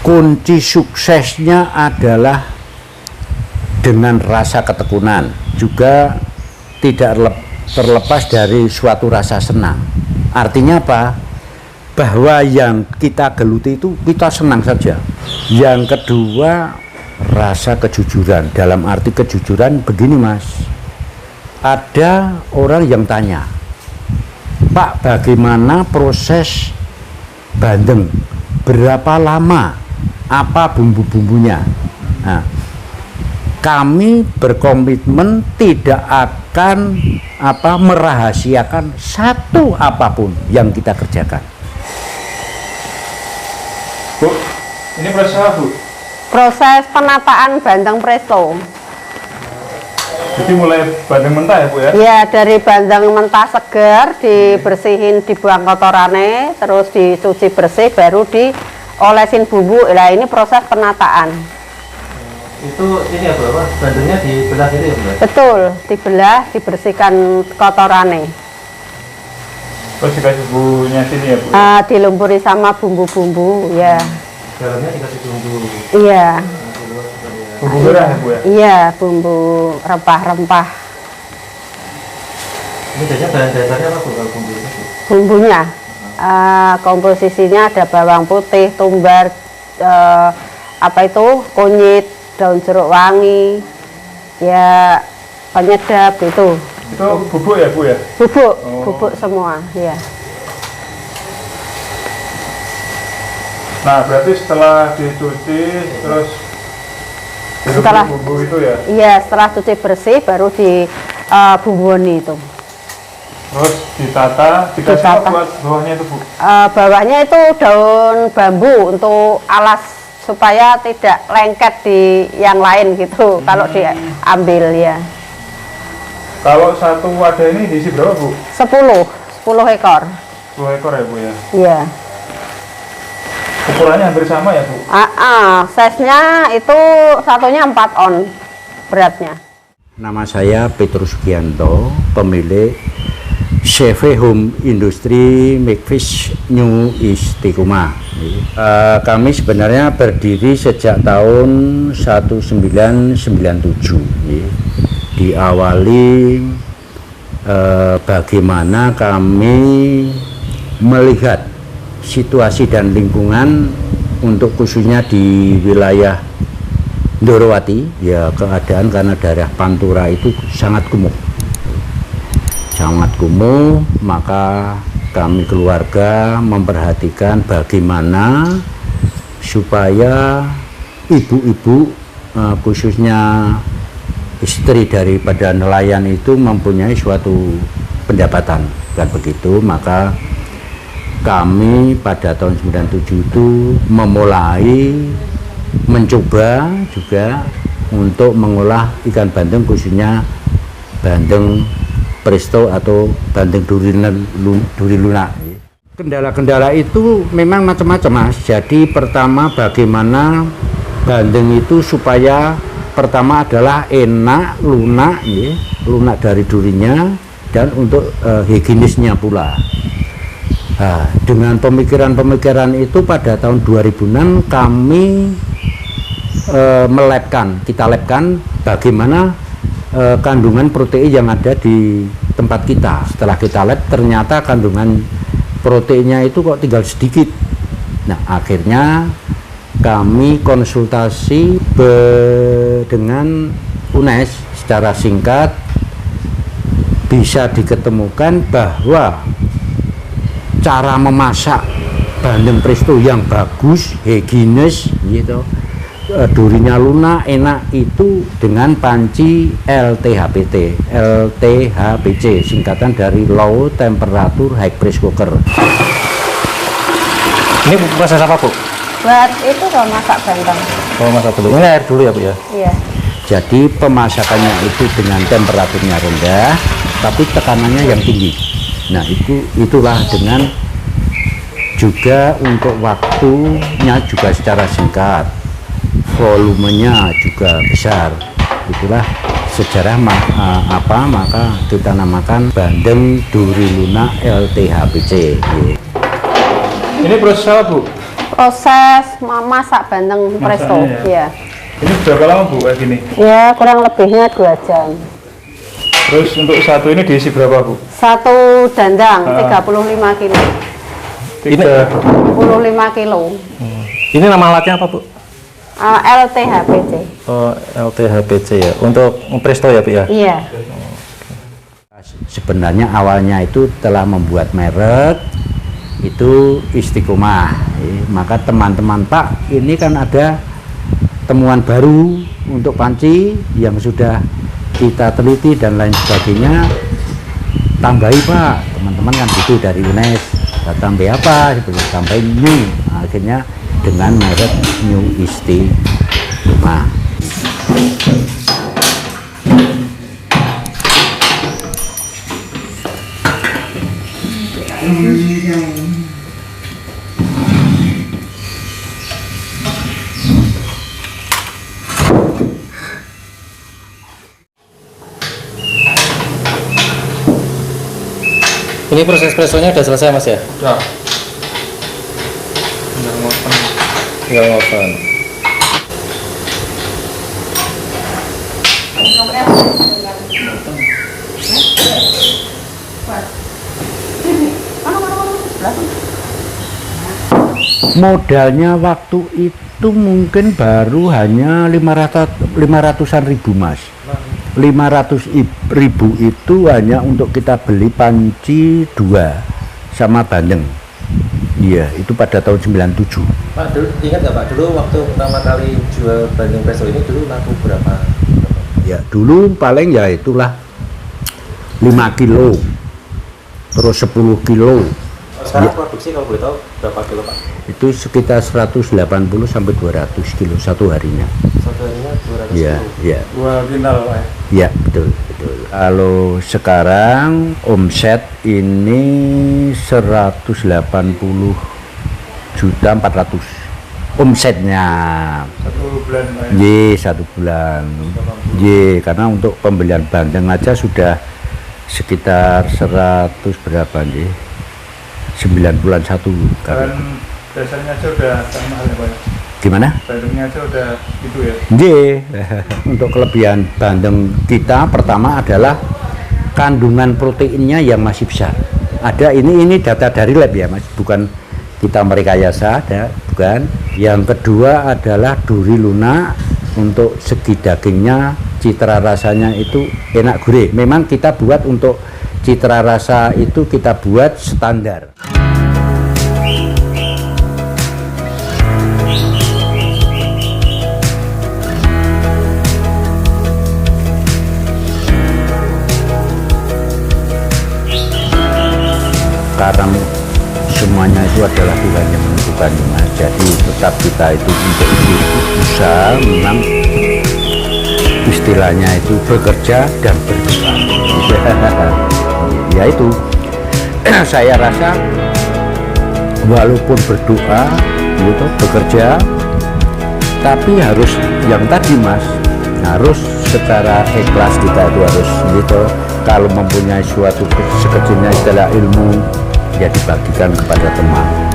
kunci suksesnya adalah dengan rasa ketekunan, juga tidak terlepas dari suatu rasa senang. Artinya apa? Bahwa yang kita geluti itu kita senang saja. Yang kedua, rasa kejujuran. Dalam arti kejujuran begini Mas, ada orang yang tanya, Pak, bagaimana proses bandeng, berapa lama, apa bumbu-bumbunya. Nah, kami berkomitmen tidak akan merahasiakan satu apapun yang kita kerjakan. Bu, ini proses apa Bu? Proses penataan bandeng presto. Jadi mulai bandeng mentah ya Bu ya? Ya, dari bandeng mentah segar dibersihin, dibuang kotorannya, terus dicuci bersih, baru diolesin bumbu. Nah, ini proses penataan. Itu ini ya Bu, apa? Bandengnya dibelah gitu ya Bu? Betul, dibelah, dibersihkan kotorannya. Terus dikasih bumbunya sini ya Bu? Dilumpuri sama bumbu-bumbu, ya. Dalamnya dikasih bumbu. Iya. Bumbu merah ya Bu ya? Iya, bumbu rempah-rempah. Ini biasanya bahan dasarnya apa Bu kalau bumbu itu Bu? Bumbunya, komposisinya ada bawang putih, tumbar, kunyit, daun jeruk wangi, ya penyedap itu. Itu bubuk ya Bu ya? Bubuk, Oh. bubuk semua, ya. Nah, berarti setelah dicuci terus Setelah- bumbu itu ya? Iya, setelah cuci bersih baru dibumbuni itu. Terus ditata, dikasih Ditata. apa buat bawahnya itu Bu? Bawahnya itu daun bambu untuk alas supaya tidak lengket di yang lain gitu kalau diambil ya. Kalau satu wadah ini diisi berapa Bu? 10 ekor. 10 ekor ya Bu ya? Iya. Ukurannya hampir sama ya Bu? Size-nya itu satunya 4 on beratnya. Nama saya Petrus Sugianto, pemilik CV Home Industry Makefish New Istiqomah. Kami sebenarnya berdiri sejak tahun 1997. Diawali bagaimana kami melihat situasi dan lingkungan untuk khususnya di wilayah Ndorowati, ya keadaan karena daerah Pantura itu sangat kumuh, maka kami keluarga memperhatikan bagaimana supaya ibu-ibu khususnya istri daripada nelayan itu mempunyai suatu pendapatan, dan begitu maka kami pada tahun 97 itu memulai mencoba juga untuk mengolah ikan bandeng, khususnya bandeng presto atau bandeng duri lunak. Kendala-kendala itu memang macam-macam Mas. Jadi pertama, bagaimana bandeng itu supaya pertama adalah enak, lunak dari durinya, dan untuk higienisnya pula. Nah, dengan pemikiran-pemikiran itu pada tahun 2006 kami kita labkan bagaimana kandungan protein yang ada di tempat kita. Setelah kita lab, ternyata kandungan proteinnya itu kok tinggal sedikit. Nah, akhirnya kami konsultasi dengan UNES. Secara singkat bisa diketemukan bahwa cara memasak bandeng presto yang bagus, higienis gitu, durinya lunak, enak, itu dengan panci LTHPC, singkatan dari Low Temperature High Pressure Cooker. Ini proses apa Bu? Buat itu kalau masak bandeng. Oh, masak dulu. Ini air dulu ya Bu ya? Iya. Jadi pemasakannya itu dengan temperaturnya rendah, tapi tekanannya yang tinggi. Nah, itulah dengan juga untuk waktunya juga secara singkat, volumenya juga besar. Itulah sejarah maka kita namakan bandeng duri lunak LTHPC. Ini proses apa Bu? proses masak bandeng presto. Masaknya ya. Ya. Ini berapa lama Bu kayak gini? Ya, kurang lebihnya 2 jam. Terus untuk satu ini diisi berapa Bu? Satu dandang 35 kilo. 35 kilo. Ini nama alatnya apa Bu? LTHPC. Oh, LTHPC ya. Untuk presto ya Bu ya? Iya. Sebenarnya awalnya itu telah membuat merek itu Istiqomah. Maka teman-teman Pak, ini kan ada temuan baru untuk panci yang sudah kita teliti dan lain sebagainya. Tambahi Pak, teman-teman kan gitu dari UNES. Tambah apa? Tambahin new. Akhirnya dengan merek New Istiqomah. Ini proses prestonya udah selesai Mas ya? Udah. Tinggal ngopen. Tinggal ngopen. Modalnya waktu itu mungkin baru hanya 500-an ribu Mas. 500.000 itu hanya untuk kita beli panci 2 sama bandeng. Iya, itu pada tahun 97. Pak, dulu ingat nggak Pak, dulu waktu pertama kali jual bandeng presto ini dulu laku berapa? Ya, dulu paling ya itulah 5 kilo, terus 10 kilo. Sekarang Ya. produksi kalau boleh tahu berapa kilo Pak? Itu sekitar 180 sampai 200 kilo satu harinya. Satu harinya 200 Ya, kilo. ya. 2 kintal Pak ya? Ya, betul, betul. Kalau sekarang omset ini 180 juta 400 omsetnya. Satu bulan Pak ya? Ye, 1 bulan. Ye, karena untuk pembelian bandeng aja sudah sekitar 100 berapa nih? 91 Dan dasarnya aja udah mahal ya Pak ya? Gimana? Bandengnya aja udah gitu ya? Ye, untuk kelebihan bandeng kita pertama adalah kandungan proteinnya yang masih besar. Ada ini data dari lab ya Mas, bukan kita merekayasa, ada bukan. Yang kedua adalah duri lunak, untuk segi dagingnya, citra rasanya itu enak gurih. Memang kita buat untuk citra rasa itu kita buat standar. Karena semuanya itu adalah Tuhan yang menentukan Mas. Jadi tetap kita itu untuk usaha memang istilahnya itu bekerja dan berdoa. Ya itu saya rasa walaupun berdoa gitu bekerja, tapi harus yang tadi Mas, harus secara ikhlas kita itu harus gitu. Kalau mempunyai suatu sekecilnya istilah ilmu, ya dibagikan kepada teman.